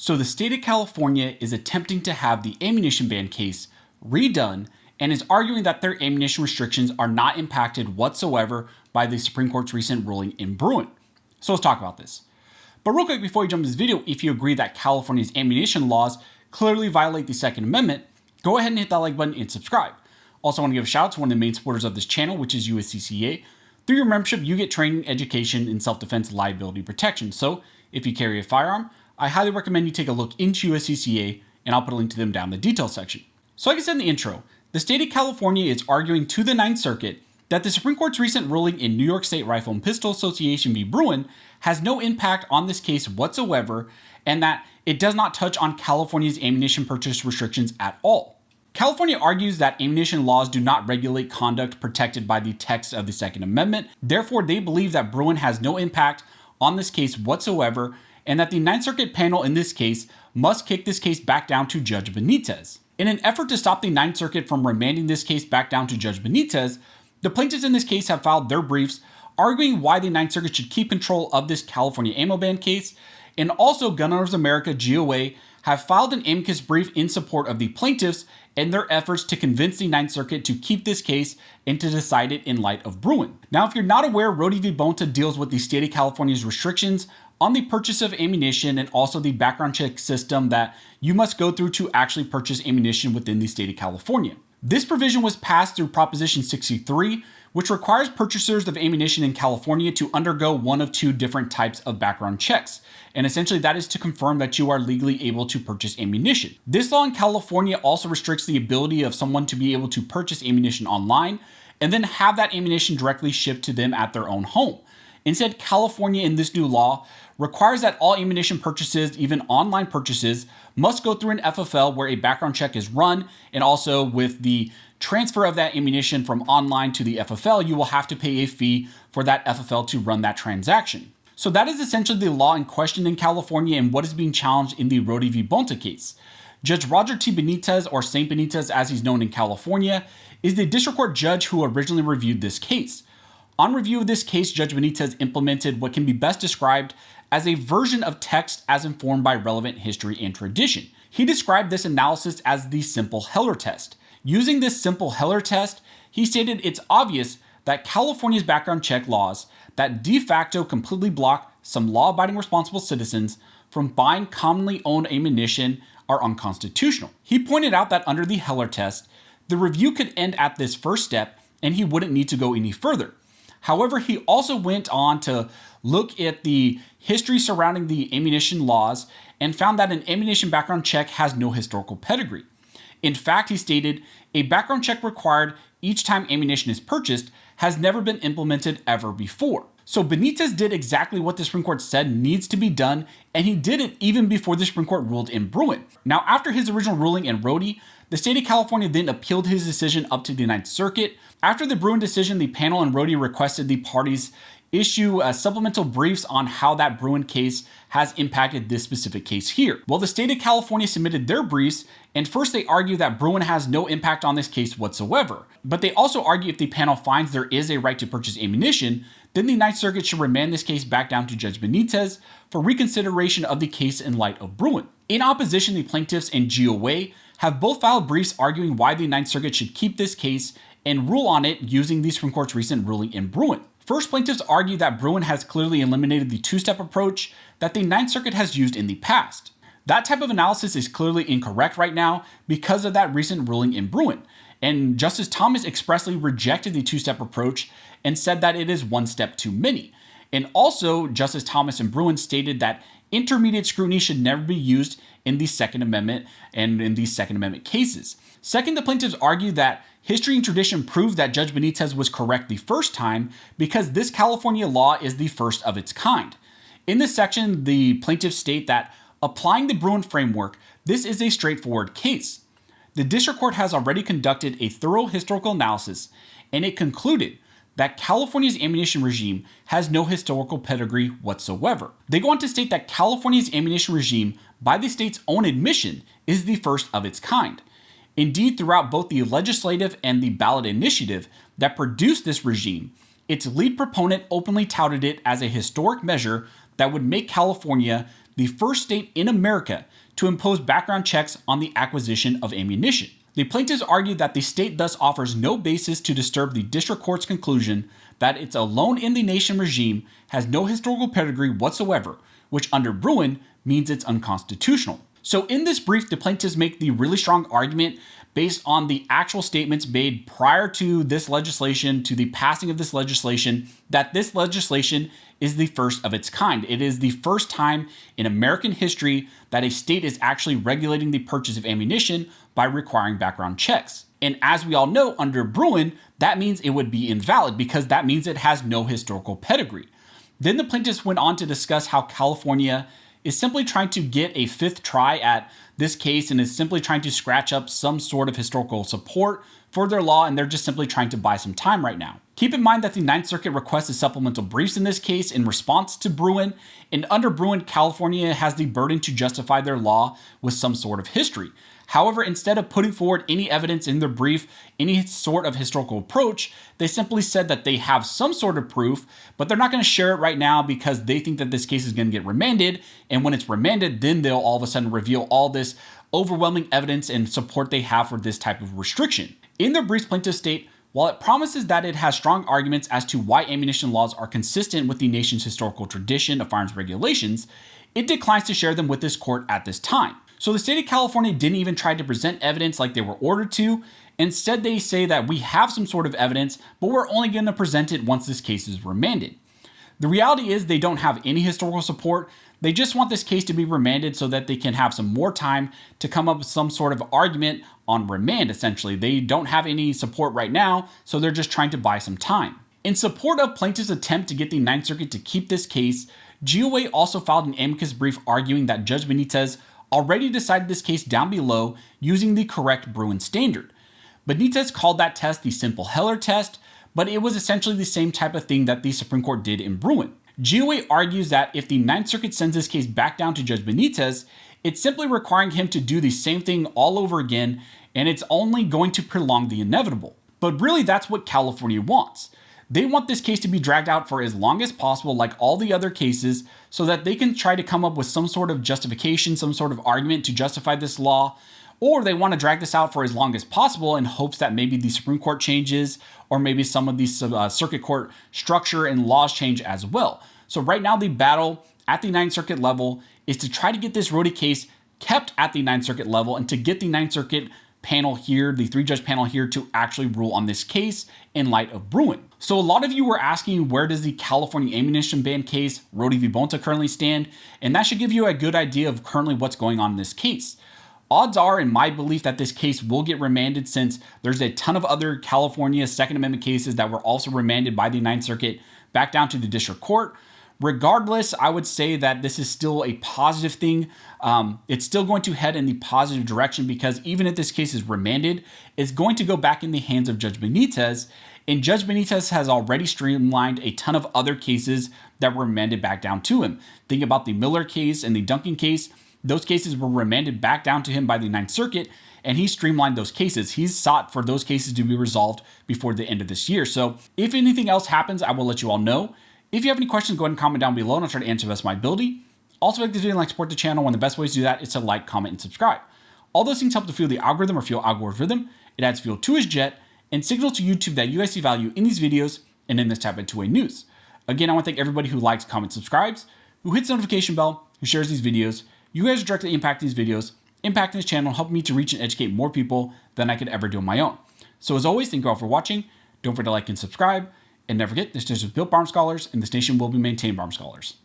So the state of California is attempting to have the ammunition ban case redone and is arguing that their ammunition restrictions are not impacted whatsoever by the Supreme Court's recent ruling in Bruin. So let's talk about this. But real quick, before you jump into this video, if you agree that California's ammunition laws clearly violate the Second Amendment, go ahead and hit that like button and subscribe. Also, I want to give a shout out to one of the main supporters of this channel, which is USCCA. Through your membership, you get training, education, and self-defense liability protection. So if you carry a firearm, I highly recommend you take a look into USCCA, and I'll put a link to them down in the details section. So like I said in the intro, the state of California is arguing to the Ninth Circuit that the Supreme Court's recent ruling in New York State Rifle and Pistol Association v. Bruin has no impact on this case whatsoever, and that it does not touch on California's ammunition purchase restrictions at all. California argues that ammunition laws do not regulate conduct protected by the text of the Second Amendment. Therefore, they believe that Bruin has no impact on this case whatsoever, and that the Ninth Circuit panel in this case must kick this case back down to Judge Benitez. In an effort to stop the Ninth Circuit from remanding this case back down to Judge Benitez, the plaintiffs in this case have filed their briefs arguing why the Ninth Circuit should keep control of this California ammo ban case, and also Gun Owners America GOA have filed an amicus brief in support of the plaintiffs and their efforts to convince the Ninth Circuit to keep this case and to decide it in light of Bruin. Now, if you're not aware, Rhode v. Bonta deals with the state of California's restrictions on the purchase of ammunition and also the background check system that you must go through to actually purchase ammunition within the state of California. This provision was passed through Proposition 63, which requires purchasers of ammunition in California to undergo one of two different types of background checks. And essentially that is to confirm that you are legally able to purchase ammunition. This law in California also restricts the ability of someone to be able to purchase ammunition online and then have that ammunition directly shipped to them at their own home. Instead, California in this new law requires that all ammunition purchases, even online purchases, must go through an FFL where a background check is run, and also with the transfer of that ammunition from online to the FFL, you will have to pay a fee for that FFL to run that transaction. So that is essentially the law in question in California and what is being challenged in the Rhode v. Bonta case. Judge Roger T. Benitez, or St. Benitez as he's known in California, is the district court judge who originally reviewed this case. On review of this case, Judge Benitez implemented what can be best described as a version of text as informed by relevant history and tradition. He described this analysis as the simple Heller test. Using this simple Heller test, he stated it's obvious that California's background check laws that de facto completely block some law-abiding responsible citizens from buying commonly owned ammunition are unconstitutional. He pointed out that under the Heller test, the review could end at this first step and he wouldn't need to go any further. However, he also went on to look at the history surrounding the ammunition laws and found that an ammunition background check has no historical pedigree. In fact, he stated, a background check required each time ammunition is purchased has never been implemented ever before. So Benitez did exactly what the Supreme Court said needs to be done, and he did it even before the Supreme Court ruled in Bruin. Now, after his original ruling in Rhode, the state of California then appealed his decision up to the Ninth Circuit. After the Bruin decision, the panel in Rhode requested the parties issue supplemental briefs on how that Bruin case has impacted this specific case here. Well, the state of California submitted their briefs, and first they argue that Bruin has no impact on this case whatsoever. But they also argue if the panel finds there is a right to purchase ammunition, then the Ninth Circuit should remand this case back down to Judge Benitez for reconsideration of the case in light of Bruin. In opposition, the plaintiffs and GOA have both filed briefs arguing why the Ninth Circuit should keep this case and rule on it using the Supreme Court's recent ruling in Bruin. First, plaintiffs argue that Bruin has clearly eliminated the two-step approach that the Ninth Circuit has used in the past. That type of analysis is clearly incorrect right now because of that recent ruling in Bruin. And Justice Thomas expressly rejected the two-step approach and said that it is one step too many. And also, Justice Thomas in Bruin stated that intermediate scrutiny should never be used in the Second Amendment and in these Second Amendment cases. Second, the plaintiffs argue that history and tradition prove that Judge Benitez was correct the first time because this California law is the first of its kind. In this section, the plaintiffs state that applying the Bruin framework, this is a straightforward case. The district court has already conducted a thorough historical analysis, and it concluded that California's ammunition regime has no historical pedigree whatsoever. They go on to state that California's ammunition regime, by the state's own admission, is the first of its kind. Indeed, throughout both the legislative and the ballot initiative that produced this regime, its lead proponent openly touted it as a historic measure that would make California the first state in America to impose background checks on the acquisition of ammunition. The plaintiffs argued that the state thus offers no basis to disturb the district court's conclusion that its alone-in-the-nation regime has no historical pedigree whatsoever, which under Bruin means it's unconstitutional. So in this brief, the plaintiffs make the really strong argument based on the actual statements made prior to this legislation, to the passing of this legislation, that this legislation is the first of its kind. It is the first time in American history that a state is actually regulating the purchase of ammunition by requiring background checks. And as we all know, under Bruin, that means it would be invalid because that means it has no historical pedigree. Then the plaintiffs went on to discuss how California is simply trying to get a fifth try at this case and is simply trying to scratch up some sort of historical support for their law, and they're just simply trying to buy some time right now. Keep in mind that the Ninth Circuit requested supplemental briefs in this case in response to Bruin, and under Bruin, California has the burden to justify their law with some sort of history. However, instead of putting forward any evidence in their brief, any sort of historical approach, they simply said that they have some sort of proof, but they're not going to share it right now because they think that this case is going to get remanded. And when it's remanded, then they'll all of a sudden reveal all this overwhelming evidence and support they have for this type of restriction. In their briefs, plaintiffs state, while it promises that it has strong arguments as to why ammunition laws are consistent with the nation's historical tradition of firearms regulations, it declines to share them with this court at this time. So the state of California didn't even try to present evidence like they were ordered to. Instead, they say that we have some sort of evidence, but we're only going to present it once this case is remanded. The reality is they don't have any historical support. They just want this case to be remanded so that they can have some more time to come up with some sort of argument on remand, essentially. They don't have any support right now, so they're just trying to buy some time. In support of plaintiffs' attempt to get the Ninth Circuit to keep this case, GOA also filed an amicus brief arguing that Judge Benitez already decided this case down below using the correct Bruin standard. Benitez called that test the simple Heller test, but it was essentially the same type of thing that the Supreme Court did in Bruin. GOA argues that if the Ninth Circuit sends this case back down to Judge Benitez, it's simply requiring him to do the same thing all over again, and it's only going to prolong the inevitable. But really, that's what California wants. They want this case to be dragged out for as long as possible, like all the other cases, so that they can try to come up with some sort of justification, some sort of argument to justify this law, or they want to drag this out for as long as possible in hopes that maybe the Supreme Court changes, or maybe some of the circuit court structure and laws change as well. So right now, the battle at the Ninth Circuit level is to try to get this Rhode case kept at the Ninth Circuit level and to get the Ninth Circuit panel here, the three-judge panel here, to actually rule on this case in light of Bruin. So a lot of you were asking, where does the California ammunition ban case, Rhode v. Bonta, currently stand? And that should give you a good idea of currently what's going on in this case. Odds are, in my belief, that this case will get remanded since there's a ton of other California Second Amendment cases that were also remanded by the Ninth Circuit back down to the district court. Regardless, I would say that this is still a positive thing. It's still going to head in the positive direction because even if this case is remanded, it's going to go back in the hands of Judge Benitez. And Judge Benitez has already streamlined a ton of other cases that were remanded back down to him. Think about the Miller case and the Duncan case. Those cases were remanded back down to him by the Ninth Circuit, and he streamlined those cases. He's sought for those cases to be resolved before the end of this year. So if anything else happens, I will let you all know. If you have any questions, go ahead and comment down below and I'll try to answer the best of my ability. Also, like this video and like support the channel. One of the best ways to do that is to like, comment, and subscribe. All those things help to fuel the algorithm or fuel Algorit's rhythm. It adds fuel to his jet and signals to YouTube that you guys see value in these videos and in this type of two-way news. Again, I want to thank everybody who likes, comments, subscribes, who hits the notification bell, who shares these videos. You guys are directly impacting these videos, impacting this channel, helping me to reach and educate more people than I could ever do on my own. So as always, thank you all for watching. Don't forget to like and subscribe. And never forget, this nation is built by armed scholars, and this nation will be maintained by armed scholars.